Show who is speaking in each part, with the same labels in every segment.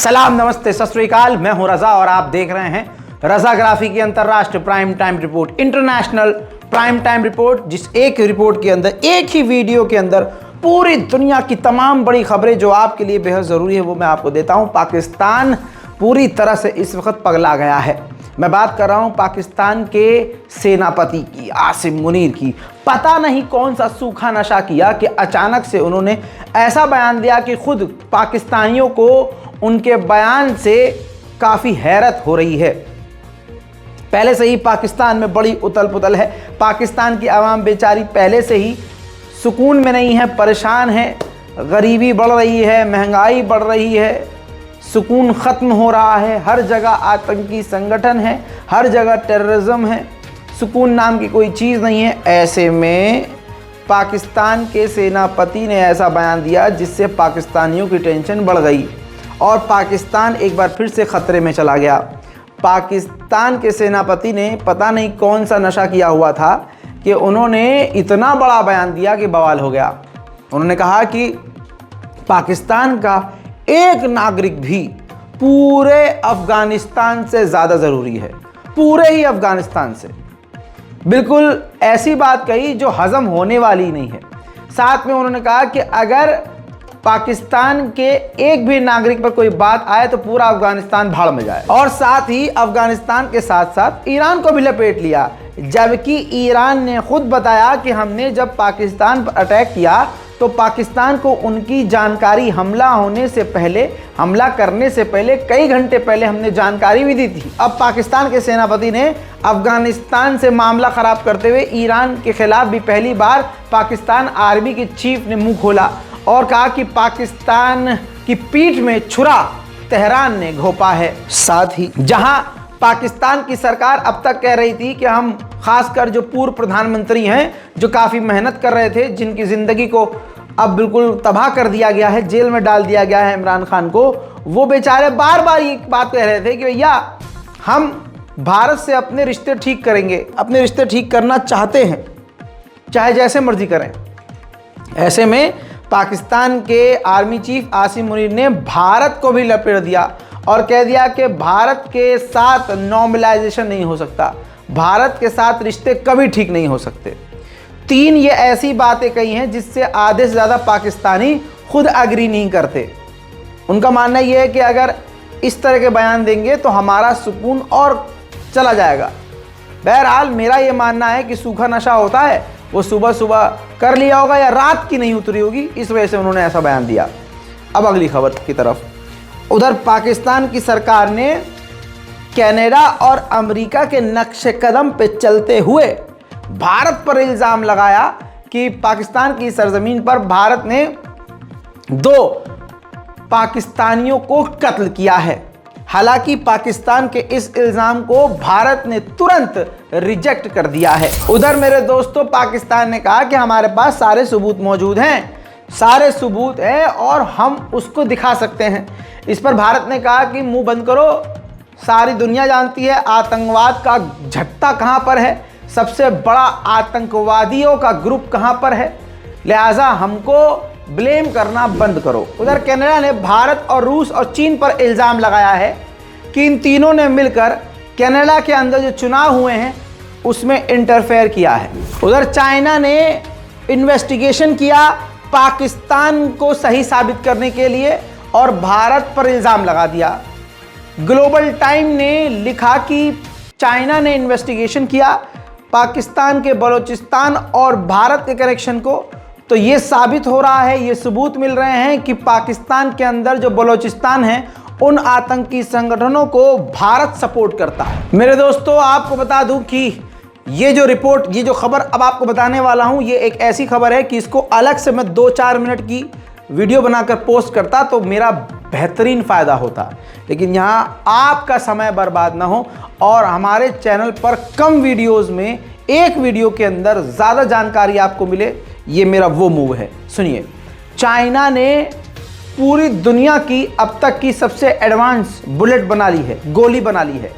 Speaker 1: सलाम, नमस्ते, सत श्री अकाल। मैं हूं रजा और आप देख रहे हैं रजाग्राफी की अंतरराष्ट्रीय prime time report, international prime time report, जिस एक रिपोर्ट के अंदर, एक ही वीडियो के अंदर पूरी दुनिया की तमाम बड़ी खबरें जो आपके लिए बेहद ज़रूरी है वो मैं आपको देता हूं। पाकिस्तान पूरी तरह से इस वक्त पगला गया है। मैं बात कर रहा हूं पाकिस्तान के सेनापति की, आसिम मुनीर की। पता नहीं कौन सा सूखा नशा किया कि अचानक से उन्होंने ऐसा बयान दिया कि खुद पाकिस्तानियों को उनके बयान से काफ़ी हैरत हो रही है। पहले से ही पाकिस्तान में बड़ी उथल पुथल है। पाकिस्तान की आवाम बेचारी पहले से ही सुकून में नहीं है, परेशान है। गरीबी बढ़ रही है, महंगाई बढ़ रही है, सुकून ख़त्म हो रहा है। हर जगह आतंकी संगठन है, हर जगह टेररिज्म है, सुकून नाम की कोई चीज़ नहीं है। ऐसे में पाकिस्तान के सेनापति ने ऐसा बयान दिया जिससे पाकिस्तानियों की टेंशन बढ़ गई और पाकिस्तान एक बार फिर से ख़तरे में चला गया। पाकिस्तान के सेनापति ने पता नहीं कौन सा नशा किया हुआ था कि उन्होंने इतना बड़ा बयान दिया कि बवाल हो गया। उन्होंने कहा कि पाकिस्तान का एक नागरिक भी पूरे अफ़गानिस्तान से ज़्यादा ज़रूरी है, पूरे ही अफ़गानिस्तान से। बिल्कुल ऐसी बात कही जो हज़म होने वाली नहीं है। साथ में उन्होंने कहा कि अगर पाकिस्तान के एक भी नागरिक पर कोई बात आए तो पूरा अफगानिस्तान भाड़ में जाए। और साथ ही अफगानिस्तान के साथ साथ ईरान को भी लपेट लिया, जबकि ईरान ने खुद बताया कि हमने जब पाकिस्तान पर अटैक किया तो पाकिस्तान को उनकी जानकारी हमला होने से पहले, हमला करने से पहले कई घंटे पहले हमने जानकारी भी दी थी। अब पाकिस्तान के सेनापति ने अफगानिस्तान से मामला ख़राब करते हुए ईरान के खिलाफ भी पहली बार पाकिस्तान आर्मी के चीफ ने मुंह खोला और कहा कि पाकिस्तान की पीठ में छुरा तेहरान ने घोंपा है। साथ ही जहां पाकिस्तान की सरकार अब तक कह रही थी कि हम, खासकर जो पूर्व प्रधानमंत्री हैं जो काफ़ी मेहनत कर रहे थे, जिनकी ज़िंदगी को अब बिल्कुल तबाह कर दिया गया है, जेल में डाल दिया गया है इमरान खान को, वो बेचारे बार बार ये बात कह रहे थे कि भैया हम भारत से अपने रिश्ते ठीक करेंगे, अपने रिश्ते ठीक करना चाहते हैं, चाहे जैसे मर्जी करें। ऐसे में पाकिस्तान के आर्मी चीफ आसिम मुनीर ने भारत को भी लपेट दिया और कह दिया कि भारत के साथ नॉर्मलाइजेशन नहीं हो सकता, भारत के साथ रिश्ते कभी ठीक नहीं हो सकते। तीन ये ऐसी बातें कही हैं जिससे आधे से ज़्यादा पाकिस्तानी खुद एग्री नहीं करते। उनका मानना ये है कि अगर इस तरह के बयान देंगे तो हमारा सुकून और चला जाएगा। बहरहाल मेरा ये मानना है कि सूखा नशा होता है, वो सुबह सुबह कर लिया होगा या रात की नहीं उतरी होगी, इस वजह से उन्होंने ऐसा बयान दिया। अब अगली खबर की तरफ। उधर पाकिस्तान की सरकार ने कनाडा और अमेरिका के नक्शे कदम पे चलते हुए भारत पर इल्ज़ाम लगाया कि पाकिस्तान की सरजमीन पर भारत ने 2 पाकिस्तानियों को कत्ल किया है। हालांकि पाकिस्तान के इस इल्ज़ाम को भारत ने तुरंत रिजेक्ट कर दिया है। उधर मेरे दोस्तों, पाकिस्तान ने कहा कि हमारे पास सारे सबूत मौजूद हैं, सारे सबूत हैं और हम उसको दिखा सकते हैं। इस पर भारत ने कहा कि मुंह बंद करो, सारी दुनिया जानती है आतंकवाद का झट्टा कहाँ पर है, सबसे बड़ा आतंकवादियों का ग्रुप कहाँ पर है, लिहाजा हमको ब्लेम करना बंद करो। उधर कनाडा ने भारत और रूस और चीन पर इल्ज़ाम लगाया है कि इन तीनों ने मिलकर कनाडा के अंदर जो चुनाव हुए हैं उसमें इंटरफेयर किया है। उधर चाइना ने इन्वेस्टिगेशन किया पाकिस्तान को सही साबित करने के लिए और भारत पर इल्ज़ाम लगा दिया। ग्लोबल टाइम ने लिखा कि चाइना ने इन्वेस्टिगेशन किया पाकिस्तान के बलूचिस्तान और भारत के कनेक्शन को, तो ये साबित हो रहा है, ये सबूत मिल रहे हैं कि पाकिस्तान के अंदर जो बलूचिस्तान है उन आतंकी संगठनों को भारत सपोर्ट करता है। मेरे दोस्तों, आपको बता दूं कि ये जो रिपोर्ट, ये जो खबर अब आपको बताने वाला हूं, ये एक ऐसी खबर है कि इसको अलग से मैं 2-4 मिनट की वीडियो बनाकर पोस्ट करता तो मेरा बेहतरीन फ़ायदा होता, लेकिन यहाँ आपका समय बर्बाद ना हो और हमारे चैनल पर कम वीडियोस में एक वीडियो के अंदर ज़्यादा जानकारी आपको मिले, ये मेरा वो मूव है। सुनिए, चाइना ने पूरी दुनिया की अब तक की सबसे एडवांस बुलेट बना ली है, गोली बना ली है।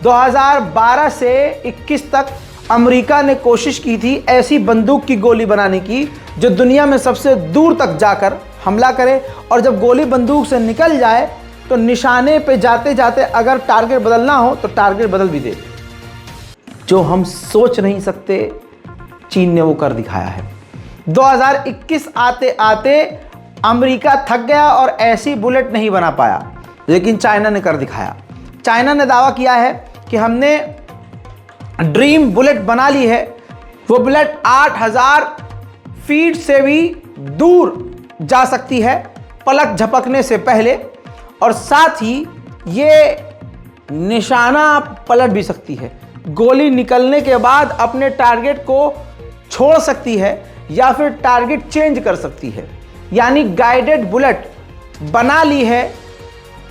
Speaker 1: 2012 से 21 तक अमेरिका ने कोशिश की थी ऐसी बंदूक की गोली बनाने की जो दुनिया में सबसे दूर तक जाकर हमला करे और जब गोली बंदूक से निकल जाए तो निशाने पे जाते जाते अगर टारगेट बदलना हो तो टारगेट बदल भी दे। जो हम सोच नहीं सकते, चीन ने वो कर दिखाया है। 2021 आते आते अमेरिका थक गया और ऐसी बुलेट नहीं बना पाया, लेकिन चाइना ने कर दिखाया। चाइना ने दावा किया है कि हमने ड्रीम बुलेट बना ली है। वो बुलेट 8000 फीट से भी दूर जा सकती है पलक झपकने से पहले, और साथ ही ये निशाना पलट भी सकती है। गोली निकलने के बाद अपने टारगेट को छोड़ सकती है या फिर टारगेट चेंज कर सकती है। यानी गाइडेड बुलेट बना ली है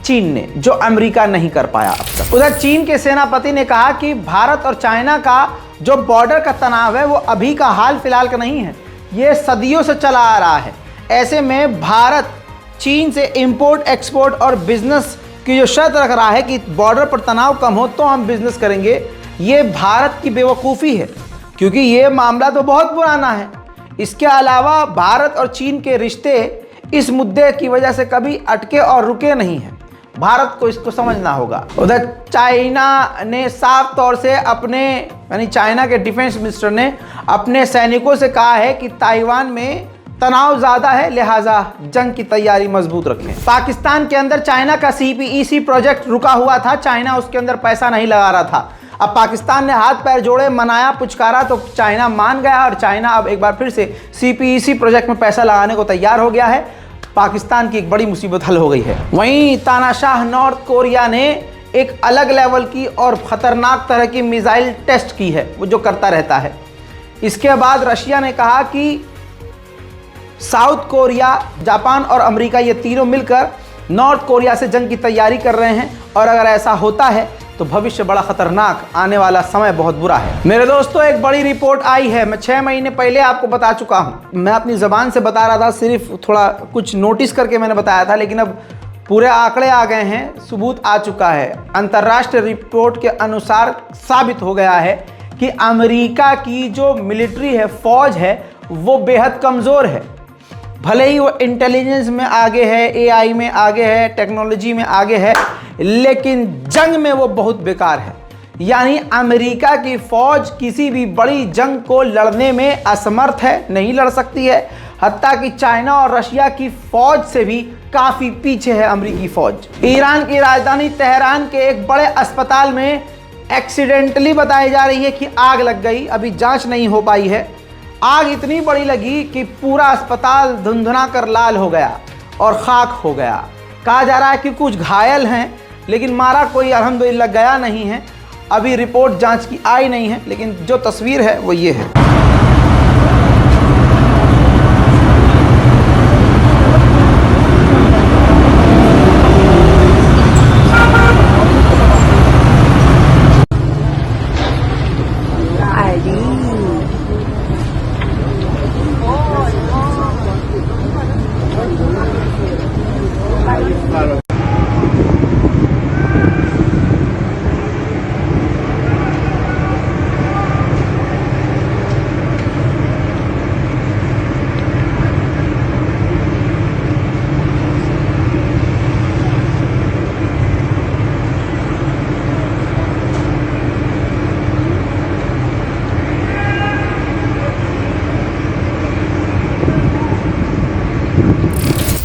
Speaker 1: चीन ने, जो अमेरिका नहीं कर पाया अब तक। उधर चीन के सेनापति ने कहा कि भारत और चाइना का जो बॉर्डर का तनाव है वो अभी का हाल फिलहाल का नहीं है, ये सदियों से चला आ रहा है। ऐसे में भारत चीन से इंपोर्ट एक्सपोर्ट और बिजनेस की जो शर्त रख रहा है कि बॉर्डर पर तनाव कम हो तो हम बिजनेस करेंगे, ये भारत की बेवकूफ़ी है, क्योंकि ये मामला तो बहुत पुराना है। इसके अलावा भारत और चीन के रिश्ते इस मुद्दे की वजह से कभी अटके और रुके नहीं हैं। भारत को इसको समझना होगा। उधर चाइना ने साफ तौर से यानी चाइना के डिफेंस मिनिस्टर ने अपने सैनिकों से कहा है कि ताइवान में तनाव ज़्यादा है, लिहाजा जंग की तैयारी मजबूत रखें। पाकिस्तान के अंदर चाइना का CPEC प्रोजेक्ट रुका हुआ था, चाइना उसके अंदर पैसा नहीं लगा रहा था। अब पाकिस्तान ने हाथ पैर जोड़े, मनाया, पुचकारा तो चाइना मान गया और चाइना अब एक बार फिर से CPEC प्रोजेक्ट में पैसा लगाने को तैयार हो गया है। पाकिस्तान की एक बड़ी मुसीबत हल हो गई है। वहीं तानाशाह नॉर्थ कोरिया ने एक अलग लेवल की और खतरनाक तरह की मिसाइल टेस्ट की है, वो जो करता रहता है। इसके बाद रशिया ने कहा कि साउथ कोरिया, जापान और अमेरिका ये तीनों मिलकर नॉर्थ कोरिया से जंग की तैयारी कर रहे हैं, और अगर ऐसा होता है तो भविष्य बड़ा खतरनाक, आने वाला समय बहुत बुरा है। मेरे दोस्तों, एक बड़ी रिपोर्ट आई है, मैं 6 महीने पहले आपको बता चुका हूं। मैं अपनी ज़बान से बता रहा था, सिर्फ थोड़ा कुछ नोटिस करके मैंने बताया था, लेकिन अब पूरे आंकड़े आ गए हैं, सबूत आ चुका है। अंतर्राष्ट्रीय रिपोर्ट के अनुसार साबित हो गया है कि अमेरिका की जो मिलिट्री है, फौज है, वो बेहद कमज़ोर है। भले ही वो इंटेलिजेंस में आगे है, AI में आगे है, टेक्नोलॉजी में आगे है, लेकिन जंग में वो बहुत बेकार है। यानी अमेरिका की फौज किसी भी बड़ी जंग को लड़ने में असमर्थ है, नहीं लड़ सकती है। हत्ता कि चाइना और रशिया की फौज से भी काफ़ी पीछे है अमेरिकी फौज। ईरान की राजधानी तेहरान के एक बड़े अस्पताल में एक्सीडेंटली बताई जा रही है कि आग लग गई, अभी जांच नहीं हो पाई है। आग इतनी बड़ी लगी कि पूरा अस्पताल धुंधुना कर लाल हो गया और खाक हो गया। कहा जा रहा है कि कुछ घायल हैं, लेकिन मारा कोई अल्हम्दुलिल्लाह गया नहीं है। अभी रिपोर्ट जांच की आई नहीं है, लेकिन जो तस्वीर है वो ये है।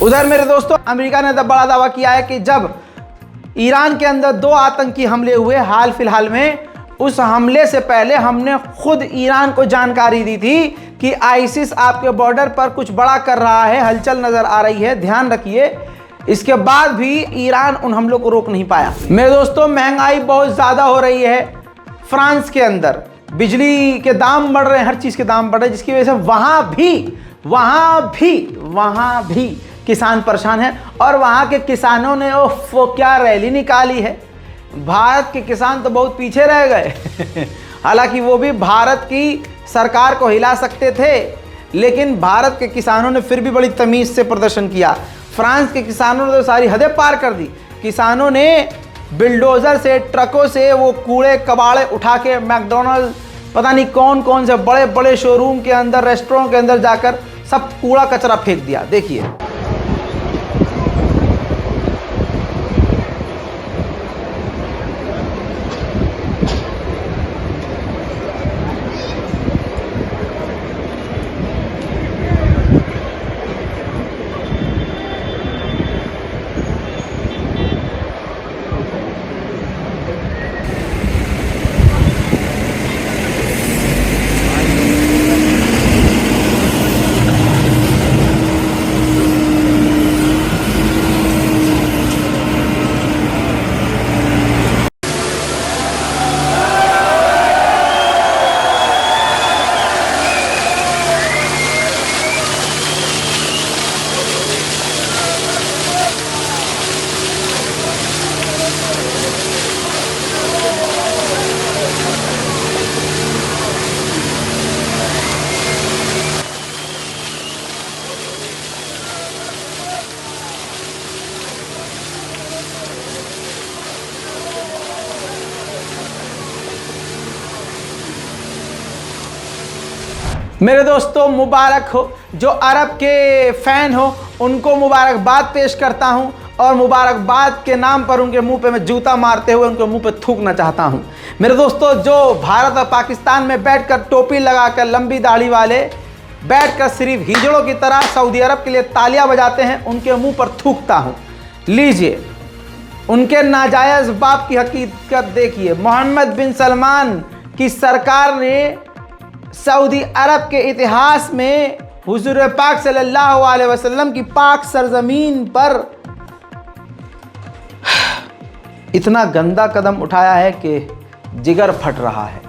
Speaker 1: उधर मेरे दोस्तों, अमेरिका ने बड़ा दावा किया है कि जब ईरान के अंदर 2 आतंकी हमले हुए हाल फिलहाल में, उस हमले से पहले हमने खुद ईरान को जानकारी दी थी कि आईसिस आपके बॉर्डर पर कुछ बड़ा कर रहा है, हलचल नजर आ रही है, ध्यान रखिए। इसके बाद भी ईरान उन हमलों को रोक नहीं पाया। मेरे दोस्तों, महंगाई बहुत ज़्यादा हो रही है फ्रांस के अंदर, बिजली के दाम बढ़ रहे हैं, हर चीज़ के दाम बढ़ रहे हैं, जिसकी वजह से वहाँ भी किसान परेशान हैं। और वहाँ के किसानों ने वो क्या रैली निकाली है। भारत के किसान तो बहुत पीछे रह गए हालांकि वो भी भारत की सरकार को हिला सकते थे, लेकिन भारत के किसानों ने फिर भी बड़ी तमीज़ से प्रदर्शन किया। फ्रांस के किसानों ने तो सारी हदें पार कर दी। किसानों ने बिल्डोज़र से, ट्रकों से वो कूड़े कबाड़े उठा के मैकडॉनल्ड, पता नहीं कौन कौन से बड़े बड़े शोरूम के अंदर, रेस्टोरेंट के अंदर जाकर सब कूड़ा कचरा फेंक दिया। देखिए मेरे दोस्तों मुबारक हो, जो अरब के फ़ैन हो उनको मुबारकबाद पेश करता हूं और मुबारकबाद के नाम पर उनके मुंह पे मैं जूता मारते हुए उनके मुंह पे थूकना चाहता हूं। मेरे दोस्तों, जो भारत और पाकिस्तान में बैठकर टोपी लगाकर लंबी दाढ़ी वाले बैठकर सिर्फ हिजड़ों की तरह सऊदी अरब के लिए तालियां बजाते हैं, उनके मुंह पर थूकता हूं। लीजिए, उनके नाजायज़ बाप की हकीकत देखिए। मोहम्मद बिन सलमान की सरकार ने सऊदी अरब के इतिहास में हुजूर पाक सल्लल्लाहु अलैहि वसल्लम की पाक सरजमीन पर इतना गंदा कदम उठाया है कि जिगर फट रहा है।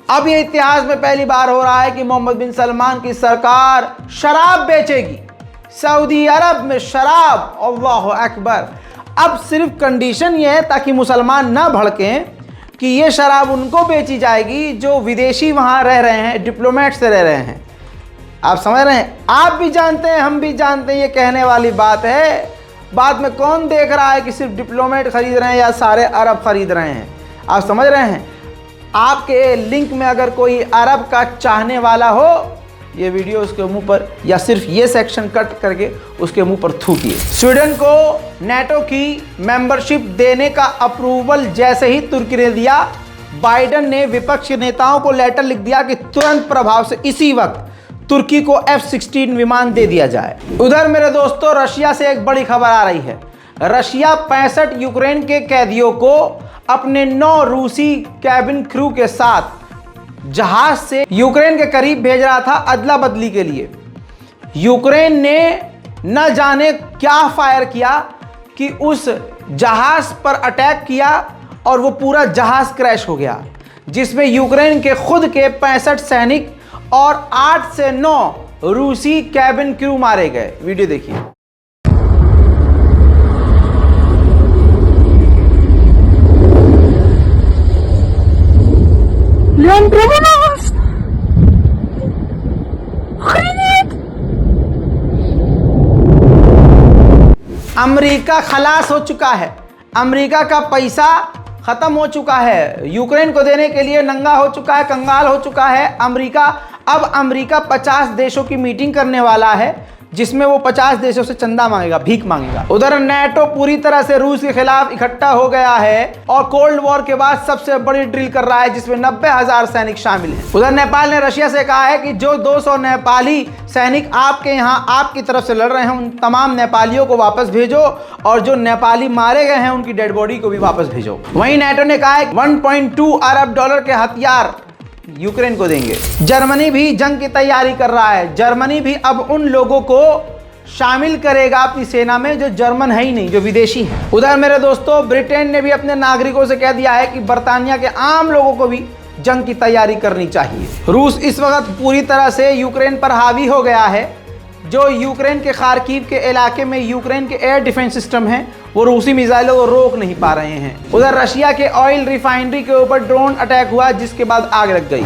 Speaker 1: अब ये इतिहास में पहली बार हो रहा है कि मोहम्मद बिन सलमान की सरकार शराब बेचेगी सऊदी अरब में, शराब। अल्लाहु अकबर। अब सिर्फ कंडीशन ये है ताकि मुसलमान ना भड़कें कि ये शराब उनको बेची जाएगी जो विदेशी वहाँ रह रहे हैं, डिप्लोमेट से रह रहे हैं। आप समझ रहे हैं? आप भी जानते हैं, हम भी जानते हैं, ये कहने वाली बात है। बाद में कौन देख रहा है कि सिर्फ डिप्लोमेट खरीद रहे हैं या सारे अरब खरीद रहे हैं? आप समझ रहे हैं? आपके लिंक में अगर कोई अरब का चाहने वाला हो, ये वीडियो उसके मुंह पर या सिर्फ ये सेक्शन कट करके उसके मुंह पर थूकिए। स्वीडन को नेटो की मेंबरशिप देने का अप्रूवल जैसे ही तुर्की ने दिया, बाइडेन ने विपक्षी नेताओं को लेटर लिख दिया कि तुरंत प्रभाव से इसी वक्त तुर्की को F-16 विमान दे दिया जाए। उधर मेरे दोस्तों, रशिया से एक बड़ी खबर आ रही है। रशिया 65 यूक्रेन के कैदियों को अपने 9 रूसी कैबिन क्रू के साथ जहाज से यूक्रेन के करीब भेज रहा था अदला बदली के लिए। यूक्रेन ने न जाने क्या फायर किया कि उस जहाज पर अटैक किया और वो पूरा जहाज क्रैश हो गया, जिसमें यूक्रेन के खुद के 65 सैनिक और 8 से 9 रूसी कैबिन क्रू मारे गए। वीडियो देखिए। अमेरिका खलास हो चुका है, अमेरिका का पैसा खत्म हो चुका है, यूक्रेन को देने के लिए नंगा हो चुका है, कंगाल हो चुका है अमेरिका। अब अमेरिका 50 देशों की मीटिंग करने वाला है, जिसमें वो 50 देशों से चंदा मांगेगा, भीख मांगेगा। उधर नेटो पूरी तरह से रूस के खिलाफ इकट्ठा हो गया है और कोल्ड वॉर के बाद सबसे बड़ी ड्रिल कर रहा है, जिसमें 90,000 सैनिक शामिल हैं। उधर नेपाल ने रशिया से कहा है कि जो 200 नेपाली सैनिक आपके यहाँ आपकी तरफ से लड़ रहे हैं, उन तमाम नेपालियों को वापस भेजो और जो नेपाली मारे गए हैं उनकी डेड बॉडी को भी वापस भेजो। वहीं नेटो ने कहा है 1.2 अरब डॉलर के हथियार यूक्रेन को देंगे। जर्मनी भी जंग की तैयारी कर रहा है। जर्मनी भी अब उन लोगों को शामिल करेगा अपनी सेना में जो जर्मन है ही नहीं, जो विदेशी हैं। उधर मेरे दोस्तों, ब्रिटेन ने भी अपने नागरिकों से कह दिया है कि बर्तानिया के आम लोगों को भी जंग की तैयारी करनी चाहिए। रूस इस वक्त पूरी तरह से यूक्रेन पर हावी हो गया है। जो यूक्रेन के खार्किव के इलाके में यूक्रेन के एयर डिफेंस सिस्टम हैं, वो रूसी मिसाइलों को रोक नहीं पा रहे हैं। उधर रशिया के ऑयल रिफाइनरी के ऊपर ड्रोन अटैक हुआ, जिसके बाद आग लग गई।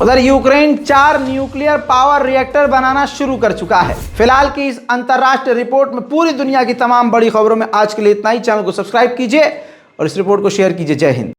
Speaker 1: उधर यूक्रेन 4 न्यूक्लियर पावर रिएक्टर बनाना शुरू कर चुका है। फिलहाल की इस अंतरराष्ट्रीय रिपोर्ट में पूरी दुनिया की तमाम बड़ी खबरों में आज के लिए इतना ही। चैनल को सब्सक्राइब कीजिए और इस रिपोर्ट को शेयर कीजिए। जय हिंद।